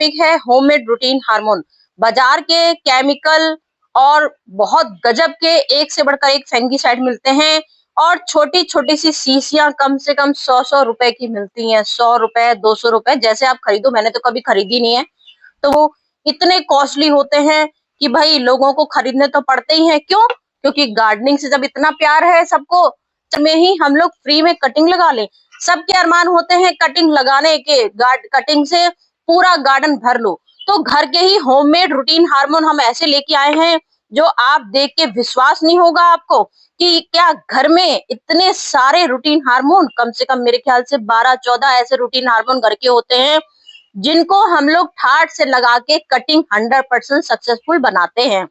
Topic है homemade routine hormone. बाजार के केमिकल और बहुत गजब के एक से बढ़कर एक फंगिसाइड मिलते हैं और छोटी छोटी सी शीशियां कम से कम 100 रुपए की मिलती हैं। 100 रुपए 200 रुपए जैसे आप खरीदो, मैंने तो कभी खरीदी नहीं है। तो वो इतने कॉस्टली होते हैं कि भाई लोगों को खरीदने तो पड़ते ही हैं। क्यों? क्योंकि गार्डनिंग से जब इतना प्यार है सबको, में ही हम लोग फ्री में कटिंग लगा लें। सबके अरमान होते हैं कटिंग लगाने के, कटिंग से पूरा गार्डन भर लो। तो घर के ही होममेड रूटीन हार्मोन हम ऐसे लेके आए हैं जो आप देख के विश्वास नहीं होगा आपको कि क्या घर में इतने सारे रूटीन हार्मोन, कम से कम मेरे ख्याल से 12-14 ऐसे रूटीन हार्मोन घर के होते हैं जिनको हम लोग ठाट से लगा के कटिंग 100% सक्सेसफुल बनाते हैं।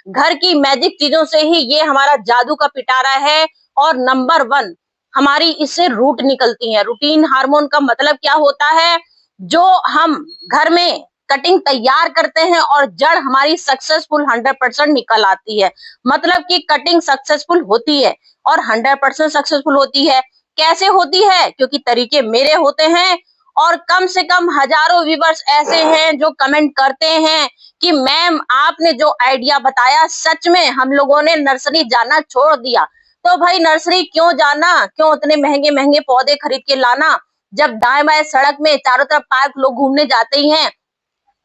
घर की मैजिक चीजों से ही ये हमारा जादू का पिटारा है। और नंबर 1 हमारी इससे रूट निकलती है। रूटीन हार्मोन का मतलब क्या होता है? जो हम घर में कटिंग तैयार करते हैं और जड़ हमारी सक्सेसफुल 100% निकल आती है। मतलब कि कटिंग सक्सेसफुल होती है और 100% सक्सेसफुल होती है। कैसे होती है? क्योंकि तरीके मेरे होते हैं और कम से कम हजारों व्यूवर्स ऐसे हैं जो कमेंट करते हैं कि मैम आपने जो आइडिया बताया सच में हम लोगों ने नर्सरी जाना छोड़ दिया। तो भाई नर्सरी क्यों जाना? क्यों इतने महंगे महंगे पौधे खरीद के लाना जब दाएं बाएं सड़क में चारों तरफ पार्क लोग घूमने जाते ही हैं।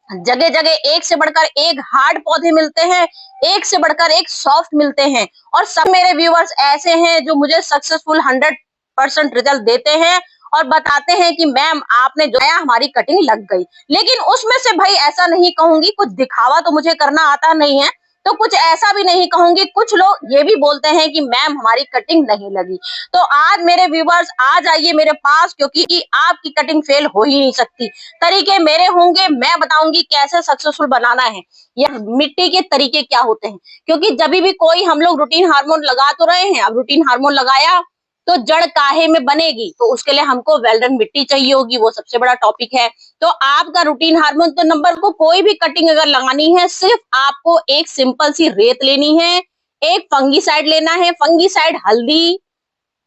जगह जगह एक से बढ़कर एक हार्ड पौधे मिलते हैं, एक से बढ़कर एक सॉफ्ट मिलते हैं। और सब मेरे व्यूअर्स ऐसे हैं जो मुझे सक्सेसफुल 100% रिजल्ट देते हैं और बताते हैं कि मैम आपने जो है हमारी कटिंग लग गई। लेकिन उसमें से भाई ऐसा नहीं कहूंगी, कुछ दिखावा तो मुझे करना आता नहीं है, तो कुछ ऐसा भी नहीं कहूंगी। कुछ लोग ये भी बोलते हैं कि मैम हमारी कटिंग नहीं लगी। तो आज मेरे व्यूवर्स आ जाइए मेरे पास, क्योंकि आपकी कटिंग फेल हो ही नहीं सकती। तरीके मेरे होंगे, मैं बताऊंगी कैसे सक्सेसफुल बनाना है। यह मिट्टी के तरीके क्या होते हैं, क्योंकि जब भी कोई हम लोग रूटीन हार्मोन लगा तो रहे हैं। अब रूटीन हार्मोन लगाया तो जड़ काहे में बनेगी, तो उसके लिए हमको वेल्डन मिट्टी चाहिए होगी, वो सबसे बड़ा टॉपिक है। तो आपका रूटीन हार्मोन तो नंबर को कोई भी कटिंग अगर लगानी है, सिर्फ आपको एक सिंपल सी रेत लेनी है, एक फंगीसाइड लेना है। फंगीसाइड हल्दी,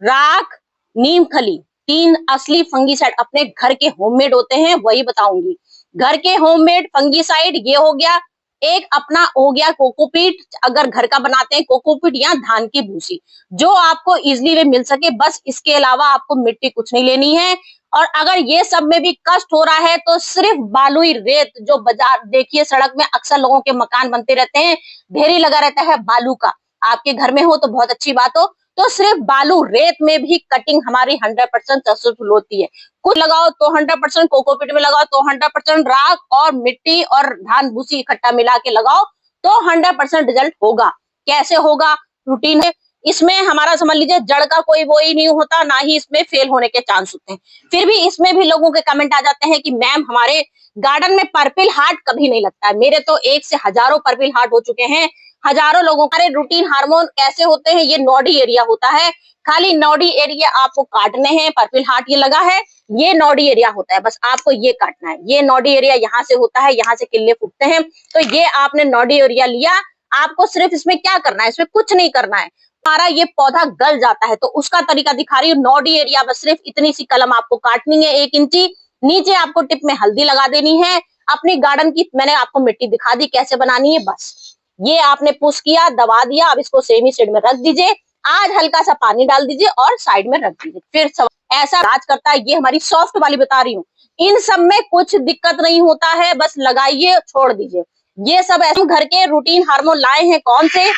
राख, नीम खली, 3 असली फंगीसाइड अपने घर के होममेड होते हैं, वही बताऊंगी। घर के होममेड फंगीसाइड ये हो गया। एक अपना हो गया कोकोपीट, अगर घर का बनाते हैं कोकोपीट या धान की भूसी, जो आपको इजिली वे मिल सके, बस इसके अलावा आपको मिट्टी कुछ नहीं लेनी है। और अगर ये सब में भी कष्ट हो रहा है तो सिर्फ बालुई रेत, जो बाजार देखिए सड़क में अक्सर लोगों के मकान बनते रहते हैं, ढेरी लगा रहता है बालू का। आपके घर में हो तो बहुत अच्छी बात हो। तो सिर्फ बालू रेत में भी कटिंग हमारी 100% सक्सेसफुल होती है। कुछ लगाओ तो 100%, कोकोपीट में लगाओ तो 100%, राख और मिट्टी और धान भूसी इकट्ठा मिला के लगाओ तो 100% रिजल्ट होगा। कैसे होगा? रूटीन है इसमें हमारा, समझ लीजिए जड़ का कोई वो ही नहीं होता, ना ही इसमें फेल होने के चांस होते हैं। फिर भी इसमें भी लोगों के कमेंट आ जाते हैं कि मैम हमारे गार्डन में पर्पल हार्ट कभी नहीं लगता है। मेरे तो एक से हजारों पर्पल हार्ट हो चुके हैं। हजारों लोगों का रूटीन हार्मोन कैसे होते हैं, ये नोडी एरिया होता है, खाली नोडी एरिया आपको काटने हैं। पर्पल हार्ट ये लगा है, ये नोडी एरिया होता है, बस आपको ये काटना है। ये नोडी एरिया यहाँ से होता है, यहाँ से किल्ले फूटते हैं। तो ये आपने नोडी एरिया लिया, आपको सिर्फ इसमें क्या करना है, इसमें कुछ नहीं करना है। हमारा ये पौधा गल जाता है तो उसका तरीका दिखा रही हूँ। नोडी एरिया बस सिर्फ इतनी सी कलम आपको काटनी है, 1 इंची। नीचे आपको टिप में हल्दी लगा देनी है। अपनी गार्डन की मैंने आपको मिट्टी दिखा दी कैसे बनानी है, बस ये आपने पुश किया, दबा दिया। अब इसको सेमी सीड में रख दीजिए। आज हल्का सा पानी डाल दीजिए और साइड में रख दीजिए। फिर ऐसा राज करता है। ये हमारी सॉफ्ट वाली बता रही हूँ, इन सब में कुछ दिक्कत नहीं होता है, बस लगाइए छोड़ दीजिए। ये सब ऐसे घर के रूटीन हार्मोन लाए हैं। कौन से?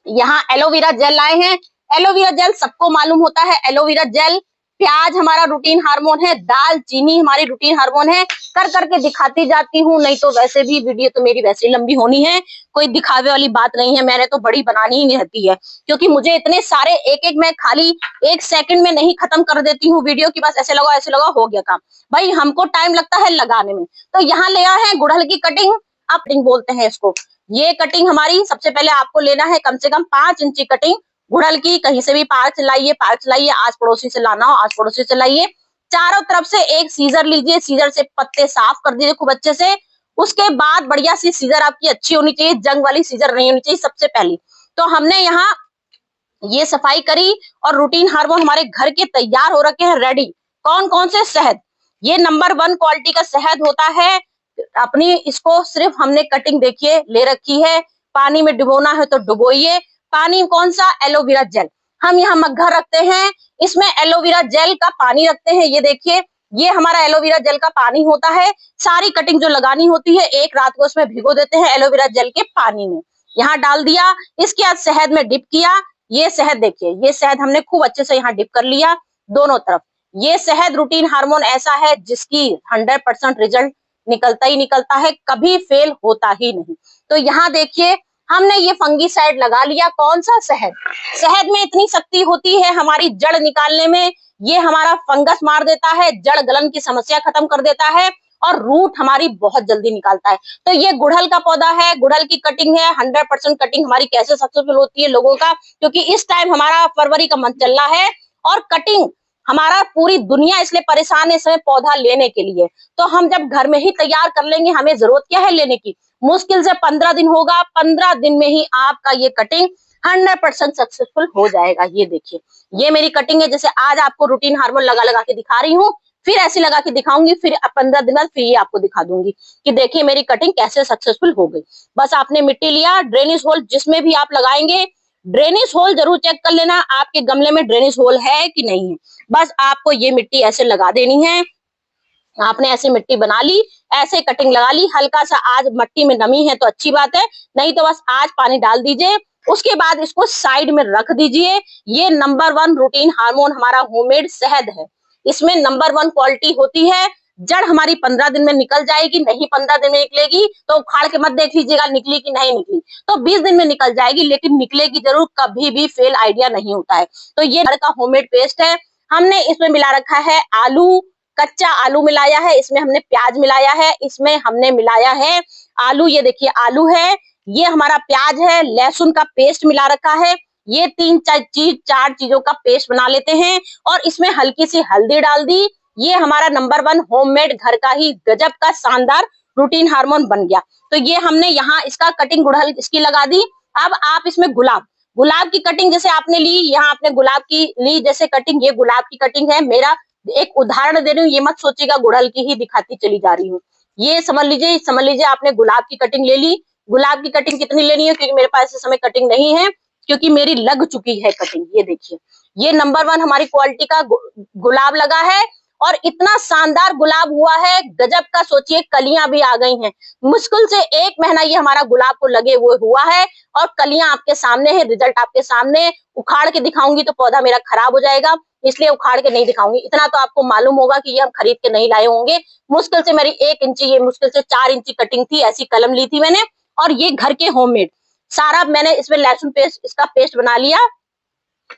यहाँ एलोवेरा जेल लाए हैं। एलोवेरा जेल सबको मालूम होता है, एलोवेरा जेल। प्याज हमारा रूटीन हार्मोन है। दाल चीनी हमारी रूटीन हार्मोन है। कर करके दिखाती जाती हूँ, नहीं तो वैसे भी वीडियो तो मेरी वैसे ही लंबी होनी है, कोई दिखावे वाली बात नहीं है। मैंने तो बड़ी बनानी ही रहती है, क्योंकि मुझे इतने सारे एक मैं खाली 1 सेकंड में नहीं खत्म कर देती हूँ वीडियो की, बस ऐसे लगाओ हो गया काम। भाई हमको टाइम लगता है लगाने में। तो यहाँ ले आए हैं गुड़हल की कटिंग, आप कटिंग बोलते हैं इसको। ये कटिंग हमारी, सबसे पहले आपको लेना है कम से कम 5 इंची कटिंग गुड़हल की। कहीं से भी पार्क चलाइए, आस पड़ोसी से लाना हो आस पड़ोसी से लाइए। चारों तरफ से एक सीजर लीजिए, सीजर से पत्ते साफ कर दीजिए खूब अच्छे से। उसके बाद बढ़िया सी सीजर आपकी अच्छी होनी चाहिए, जंग वाली सीजर नहीं होनी चाहिए सबसे पहली। तो हमने यहाँ ये सफाई करी और रूटीन हार्मोन हमारे घर के तैयार हो रखे हैं, रेडी। कौन कौन से? शहद, ये नंबर 1 क्वालिटी का शहद होता है। अपनी इसको सिर्फ हमने कटिंग देखिए ले रखी है, पानी में डुबोना है तो डुबोइए। पानी कौन सा? Aloe vera gel. हम यहाँ मग्घा रखते हैं, इसमें एलोवेरा जेल का पानी रखते हैं। ये देखिए, ये हमारा एलोवेरा जेल का पानी होता है। सारी कटिंग जो लगानी होती है एक रात को इसमें भिगो देते हैं एलोवेरा जेल के पानी में। यहाँ डाल दिया, इसके बाद शहद में डिप किया। ये शहद देखिए, ये शहद हमने खूब अच्छे से यहाँ डिप कर लिया दोनों तरफ। ये शहद रूटीन हार्मोन ऐसा है जिसकी 100% रिजल्ट निकलता ही निकलता है, कभी फेल होता ही नहीं। तो यहाँ देखिए, हमने ये फंगीसाइड लगा लिया। कौन सा? शहद। शहद में इतनी शक्ति होती है हमारी जड़ निकालने में। ये हमारा फंगस मार देता है, जड़ गलन की समस्या खत्म कर देता है और रूट हमारी बहुत जल्दी निकालता है। तो ये गुड़हल का पौधा है, गुड़हल की कटिंग है। 100% कटिंग हमारी कैसे सक्सेसफुल होती है लोगों का, क्योंकि इस टाइम हमारा फरवरी का मंथ चल रहा है और कटिंग हमारा पूरी दुनिया इसलिए परेशान है इस समय पौधा लेने के लिए। तो हम जब घर में ही तैयार कर लेंगे, हमें जरूरत क्या है लेने की? मुश्किल से 15 दिन होगा, 15 दिन में ही आपका ये कटिंग 100% सक्सेसफुल हो जाएगा। ये देखिए, ये मेरी कटिंग है। जैसे आज आपको रूटीन हार्मोन लगा लगा के दिखा रही हूँ, फिर ऐसी लगा के दिखाऊंगी, फिर 15 दिन बाद फिर ये आपको दिखा दूंगी कि देखिए मेरी कटिंग कैसे सक्सेसफुल हो गई। बस आपने मिट्टी लिया, ड्रेनेज होल जिसमें भी आप लगाएंगे, ड्रेनेज होल जरूर चेक कर लेना आपके गमले में ड्रेनेज होल है कि नहीं है। बस आपको ये मिट्टी ऐसे लगा देनी है। आपने ऐसे मिट्टी बना ली, ऐसे कटिंग लगा ली। हल्का सा आज मिट्टी में नमी है तो अच्छी बात है, नहीं तो बस आज पानी डाल दीजिए। उसके बाद इसको साइड में रख दीजिए। ये नंबर 1 रूटीन हार्मोन हमारा होममेड शहद है। इसमें नंबर 1 क्वालिटी होती है। जड़ हमारी 15 दिन में निकल जाएगी। नहीं 15 दिन में निकलेगी तो उखाड़ के मत देख लीजिएगा निकली कि नहीं निकली, तो 20 दिन में निकल जाएगी, लेकिन निकलेगी जरूर, कभी भी फेल आइडिया नहीं होता है। तो ये घर का होममेड पेस्ट है। हमने इसमें मिला रखा है आलू, कच्चा आलू मिलाया है, इसमें हमने प्याज मिलाया है, इसमें हमने मिलाया है आलू। ये देखिए आलू है, ये हमारा प्याज है, लहसुन का पेस्ट मिला रखा है। ये 4 चीजों का पेस्ट बना लेते हैं और इसमें हल्की सी हल्दी डाल दी। ये हमारा नंबर 1 होममेड घर का ही गजब का शानदार रूटीन हार्मोन बन गया। तो ये हमने यहाँ इसका कटिंग गुड़हल इसकी लगा दी। अब आप इसमें गुलाब की कटिंग जैसे आपने ली, यहाँ आपने गुलाब की ली जैसे कटिंग, ये गुलाब की कटिंग है। मेरा एक उदाहरण दे रही हूँ, ये मत सोचिएगा गुड़हल की ही दिखाती चली जा रही हूँ। ये समझ लीजिए आपने गुलाब की कटिंग ले ली। गुलाब की कटिंग कितनी लेनी है, क्योंकि मेरे पास इस समय कटिंग नहीं है, क्योंकि मेरी लग चुकी है कटिंग। ये देखिए, ये नंबर 1 हमारी क्वालिटी का गुलाब लगा है और इतना शानदार गुलाब हुआ है, गजब का। सोचिए कलियां भी आ गई हैं। मुश्किल से 1 महीना ये हमारा गुलाब को लगे हुए हुआ है और कलियां आपके सामने है, रिजल्ट आपके सामने। उखाड़ के दिखाऊंगी तो पौधा मेरा खराब हो जाएगा, इसलिए उखाड़ के नहीं दिखाऊंगी। इतना तो आपको मालूम होगा कि ये हम खरीद के नहीं लाए होंगे। मुश्किल से मेरी 1 इंची, ये मुश्किल से 4 इंची कटिंग थी, ऐसी कलम ली थी मैंने। और ये घर के होममेड सारा मैंने इसमें लहसुन पेस्ट, इसका पेस्ट बना लिया।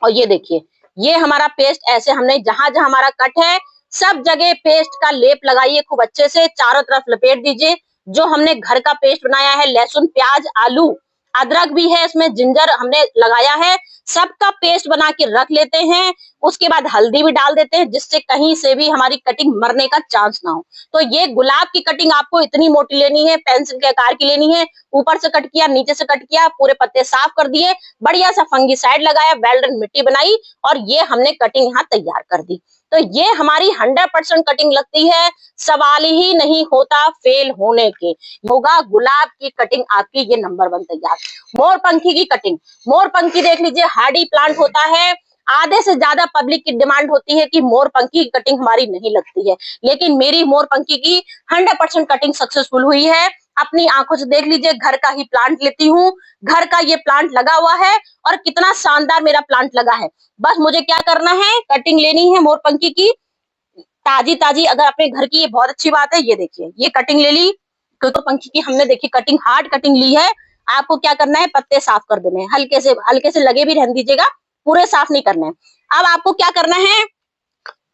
और ये देखिए, ये हमारा पेस्ट ऐसे हमने जहां जहां हमारा कट है सब जगह पेस्ट का लेप लगाइए, खूब अच्छे से चारों तरफ लपेट दीजिए। जो हमने घर का पेस्ट बनाया है, लहसुन, प्याज, आलू, अदरक भी है इसमें, जिंजर हमने लगाया है, सबका पेस्ट बना के रख लेते हैं। उसके बाद हल्दी भी डाल देते हैं, जिससे कहीं से भी हमारी कटिंग मरने का चांस ना हो। तो ये गुलाब की कटिंग आपको इतनी मोटी लेनी है, पेंसिल के आकार की लेनी है। ऊपर से कट किया, नीचे से कट किया, पूरे पत्ते साफ कर दिए, बढ़िया सा फंगीसाइड लगाया, वेल्डन मिट्टी बनाई और ये हमने कटिंग यहाँ तैयार कर दी। तो ये हमारी 100% कटिंग लगती है, सवाल ही नहीं होता फेल होने के। होगा गुलाब की कटिंग आपकी ये नंबर 1 तैयार। मोरपंखी की कटिंग, मोरपंखी देख लीजिए हार्डी प्लांट होता है। आधे से ज्यादा पब्लिक की डिमांड होती है कि मोरपंखी की कटिंग हमारी नहीं लगती है, लेकिन मेरी मोरपंखी की 100% कटिंग सक्सेसफुल हुई है। अपनी आंखों से देख लीजिए, घर का ही प्लांट लेती हूँ, घर का ये प्लांट लगा हुआ है और कितना शानदार मेरा प्लांट लगा है। बस मुझे क्या करना है, कटिंग लेनी है मोरपंखी की ताजी ताजी। अगर अपने घर की, ये बहुत अच्छी बात है। ये देखिए, ये कटिंग ले ली, क्योंकि पंखी की हमने देखिए कटिंग हार्ड कटिंग ली है। आपको क्या करना है, पत्ते साफ कर देने हैं, हल्के से लगे भी रहने दीजिएगा, पूरे साफ नहीं करने हैं। अब आपको क्या करना है,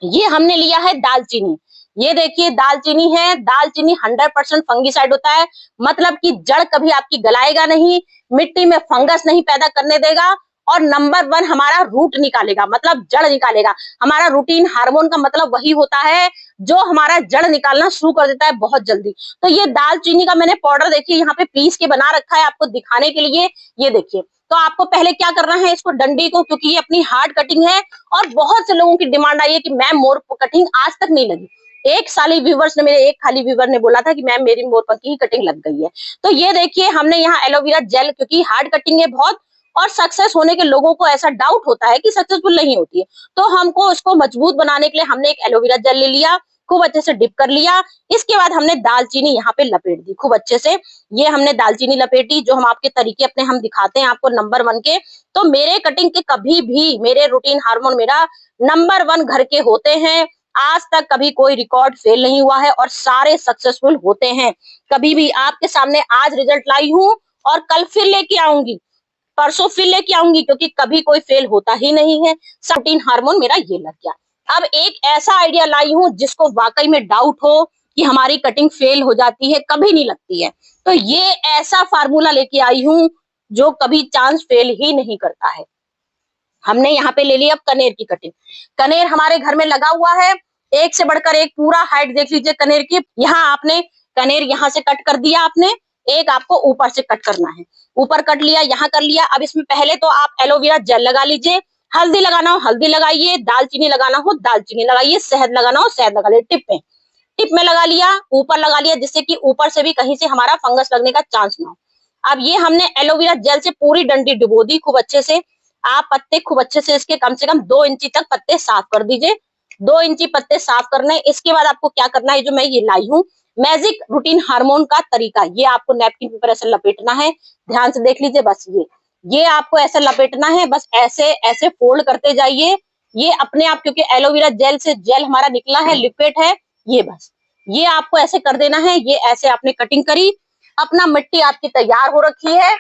ये हमने लिया है दालचीनी। ये देखिए दालचीनी है, दालचीनी 100% फंगीसाइड होता है, मतलब कि जड़ कभी आपकी गलाएगा नहीं, मिट्टी में फंगस नहीं पैदा करने देगा और नंबर 1 हमारा रूट निकालेगा, मतलब जड़ निकालेगा। हमारा रूटीन हार्मोन का मतलब वही होता है जो हमारा जड़ निकालना शुरू कर देता है बहुत जल्दी। तो ये दालचीनी का मैंने पाउडर देखिए यहाँ पे पीस के बना रखा है आपको दिखाने के लिए। ये देखिए, तो आपको पहले क्या करना है, इसको डंडी को, क्योंकि ये अपनी हार्ड कटिंग है और बहुत से लोगों की डिमांड आई है कि मैम मोर कटिंग आज तक नहीं लगी, एक साली व्यूवर्स ने, मेरे एक खाली व्यूवर ने बोला था कि मैम मेरी मोरपंखी की कटिंग लग गई है। तो ये देखिए हमने यहाँ एलोवेरा जेल, क्योंकि हार्ड कटिंग है बहुत और सक्सेस होने के लोगों को ऐसा डाउट होता है कि सक्सेसफुल नहीं होती है, तो हमको उसको मजबूत बनाने के लिए हमने एक एलोवेरा जेल ले लिया, खूब अच्छे से डिप कर लिया। इसके बाद हमने दालचीनी यहाँ पे लपेट दी खूब अच्छे से। ये हमने दालचीनी लपेटी, जो हम आपके तरीके अपने हम दिखाते हैं आपको नंबर 1 के। तो मेरे कटिंग के कभी भी मेरे रूटीन हार्मोन मेरा नंबर 1 घर के होते हैं। आज तक कभी कोई रिकॉर्ड फेल नहीं हुआ है और सारे सक्सेसफुल होते हैं। कभी भी आपके सामने आज रिजल्ट लाई हूँ और कल फिर लेके आऊंगी, परसों फिर लेके आऊंगी, क्योंकि कभी कोई फेल होता ही नहीं है। प्रोटीन हार्मोन मेरा ये लग गया। अब एक ऐसा आइडिया लाई हूँ जिसको वाकई में डाउट हो कि हमारी कटिंग फेल हो जाती है, कभी नहीं लगती है, तो ये ऐसा फार्मूला लेके आई हूँ जो कभी चांस फेल ही नहीं करता है। हमने यहाँ पे ले लिया अब कनेर की कटिंग। कनेर हमारे घर में लगा हुआ है, एक से बढ़कर एक, पूरा हाइट देख लीजिए कनेर की। यहाँ आपने कनेर यहाँ से कट कर दिया आपने, एक आपको ऊपर से कट करना है, ऊपर कट लिया, यहाँ कर लिया। अब इसमें पहले तो आप एलोवेरा जेल लगा लीजिए, हल्दी लगाना हो हल्दी लगाइए, दालचीनी लगाना हो दालचीनी लगाइए, शहद लगाना हो शहद लगा टिप में, टिप में लगा लिया, ऊपर लगा लिया, जिससे कि ऊपर से भी कहीं से हमारा फंगस लगने का चांस ना हो। अब ये हमने एलोवेरा जेल से पूरी डंडी डुबो दी खूब अच्छे से। आप पत्ते खूब अच्छे से इसके कम से कम 2 इंची तक पत्ते साफ कर दीजिए, 2 इंची पत्ते साफ करने। इसके बाद आपको क्या करना है, जो मैं ये लाई हूँ मैजिक रूटीन हार्मोन का तरीका, ये आपको नैपकिन पेपर ऐसे लपेटना है, ध्यान से देख लीजिए। बस ये आपको ऐसे लपेटना है, बस ऐसे ऐसे फोल्ड करते जाइए। ये अपने आप, क्योंकि एलोवेरा जेल से जेल हमारा निकला है, लिक्विड है, ये बस ये आपको ऐसे कर देना है। ये ऐसे आपने कटिंग करी, अपना मिट्टी आपकी तैयार हो रखी है,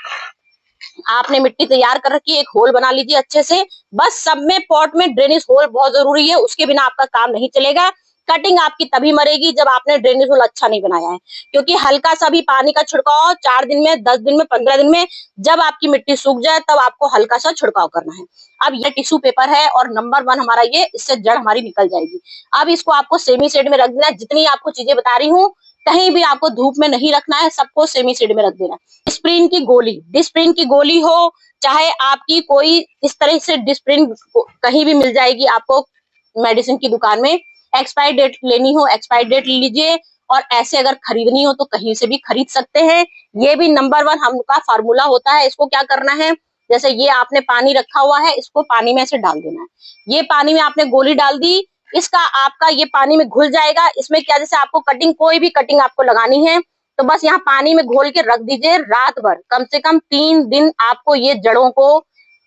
आपने मिट्टी तैयार कर रखी है, एक होल बना लीजिए अच्छे से। बस सब में पॉट में ड्रेनेज होल बहुत जरूरी है, उसके बिना आपका काम नहीं चलेगा। कटिंग आपकी तभी मरेगी जब आपने ड्रेनेज होल अच्छा नहीं बनाया है, क्योंकि हल्का सा भी पानी का छिड़काव 4 दिन में, 10 दिन में, 15 दिन में, जब आपकी मिट्टी सूख जाए तब आपको हल्का सा छिड़काव करना है। अब ये टिश्यू पेपर है और नंबर 1 हमारा ये, इससे जड़ हमारी निकल जाएगी। अब इसको आपको सेमी शेड में रख देना है। जितनी आपको चीजें बता रही हूँ, कहीं भी आपको धूप में नहीं रखना है, सबको सेमी शेड में रख देना है। डिस्प्रिन की गोली, डिस्प्रिन की गोली हो चाहे आपकी कोई इस तरह से डिस्प्रिन कहीं भी मिल जाएगी आपको मेडिसिन की दुकान में। एक्सपायर डेट लेनी हो एक्सपायर डेट ले लीजिए, और ऐसे अगर खरीदनी हो तो कहीं से भी खरीद सकते हैं। ये भी नंबर 1 हमका फार्मूला होता है। इसको क्या करना है, जैसे ये आपने पानी रखा हुआ है, इसको पानी में ऐसे डाल देना है। ये पानी में आपने गोली डाल दी, इसका आपका ये पानी में घुल जाएगा। इसमें क्या, जैसे आपको कटिंग, कोई भी कटिंग आपको लगानी है तो बस यहाँ पानी में घोल के रख दीजिए रात भर, कम से कम 3 दिन। आपको ये जड़ों को,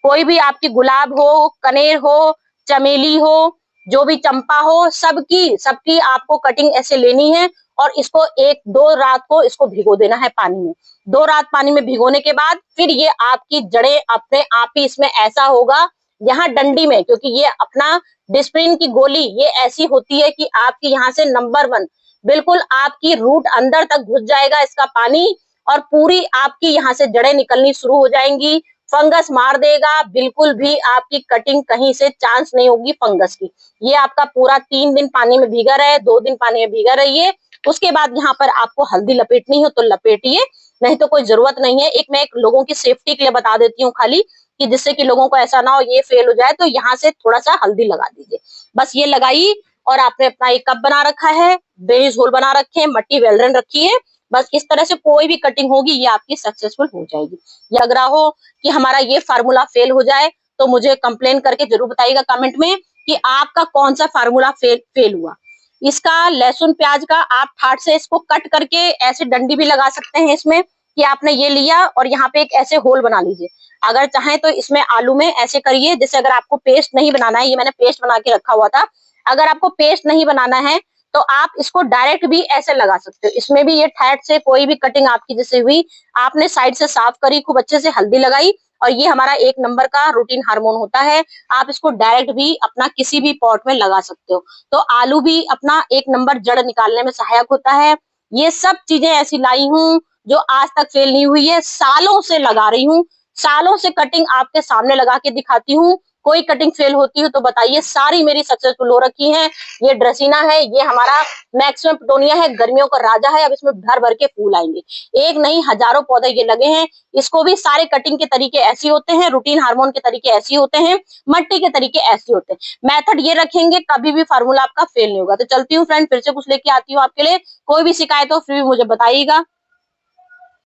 कोई भी आपकी गुलाब हो, कनेर हो, चमेली हो, जो भी चंपा हो, सबकी सबकी आपको कटिंग ऐसे लेनी है और इसको 1-2 रात को इसको भिगो देना है पानी में। 2 रात पानी में भिगोने के बाद फिर ये आपकी जड़ें अपने आप ही इसमें ऐसा होगा, यहाँ डंडी में, क्योंकि ये अपना डिस्प्रिन की गोली ये ऐसी होती है कि आपकी यहाँ से नंबर 1 बिल्कुल आपकी रूट अंदर तक घुस जाएगा इसका पानी, और पूरी आपकी यहाँ से जड़ें निकलनी शुरू हो जाएंगी। फंगस मार देगा, बिल्कुल भी आपकी कटिंग कहीं से चांस नहीं होगी फंगस की। ये आपका पूरा 3 दिन पानी में भीगा रहे, 2 दिन पानी में भीगा रहिए। उसके बाद यहाँ पर आपको हल्दी लपेटनी हो तो लपेटिए, नहीं तो कोई जरूरत नहीं है। मैं एक लोगों की सेफ्टी के लिए बता देती हूँ खाली, कि जिससे कि लोगों को ऐसा ना हो ये फेल हो जाए, तो यहाँ से थोड़ा सा हल्दी लगा दीजिए। बस ये लगाई और आपने अपना एक कप बना रखा है, बेस होल बना रखे हैं, मट्टी वेल्डन रखी है। बस इस तरह से कोई भी कटिंग होगी ये आपकी सक्सेसफुल हो जाएगी। या लग रहा हो कि हमारा ये फार्मूला फेल हो जाए तो मुझे कंप्लेन करके जरूर बताइएगा कमेंट में कि आपका कौन सा फार्मूला फेल हुआ। इसका लहसुन प्याज का आप ठाट से इसको कट करके ऐसे डंडी भी लगा सकते हैं इसमें, कि आपने ये लिया और यहाँ पे एक ऐसे होल बना लीजिए। अगर चाहें तो इसमें आलू में ऐसे करिए, जैसे अगर आपको पेस्ट नहीं बनाना है, ये मैंने पेस्ट बना के रखा हुआ था, अगर आपको पेस्ट नहीं बनाना है तो आप इसको डायरेक्ट भी ऐसे लगा सकते हो। इसमें भी ये ठैट से कोई भी कटिंग आपकी जैसे हुई, आपने साइड से साफ करी, खूब अच्छे से हल्दी लगाई, और ये हमारा 1 नंबर का रूटीन हार्मोन होता है। आप इसको डायरेक्ट भी अपना किसी भी पॉट में लगा सकते हो। तो आलू भी अपना 1 नंबर जड़ निकालने में सहायक होता है। ये सब चीजें ऐसी लाई हूँ जो आज तक फेल नहीं हुई है, सालों से लगा रही हूँ, सालों से कटिंग आपके सामने लगा के दिखाती हूँ, कोई कटिंग फेल होती है तो बताइए, सारी मेरी सक्सेसफुल हो रखी है। ये ड्रेसिना है, ये हमारा मैक्सिमम पिटोनिया है, गर्मियों का राजा है। अब इसमें भर भर के फूल आएंगे, एक नहीं हजारों पौधे ये लगे हैं। इसको भी सारे कटिंग के तरीके ऐसे होते हैं, रूटीन हार्मोन के तरीके ऐसे होते हैं, मट्टी के तरीके ऐसे होते हैं। मेथड ये रखेंगे, कभी भी फार्मूला आपका फेल नहीं होगा। तो चलती हूँ फ्रेंड, फिर से कुछ लेके आती हूँ आपके लिए। कोई भी शिकायत हो फिर भी मुझे बताइएगा।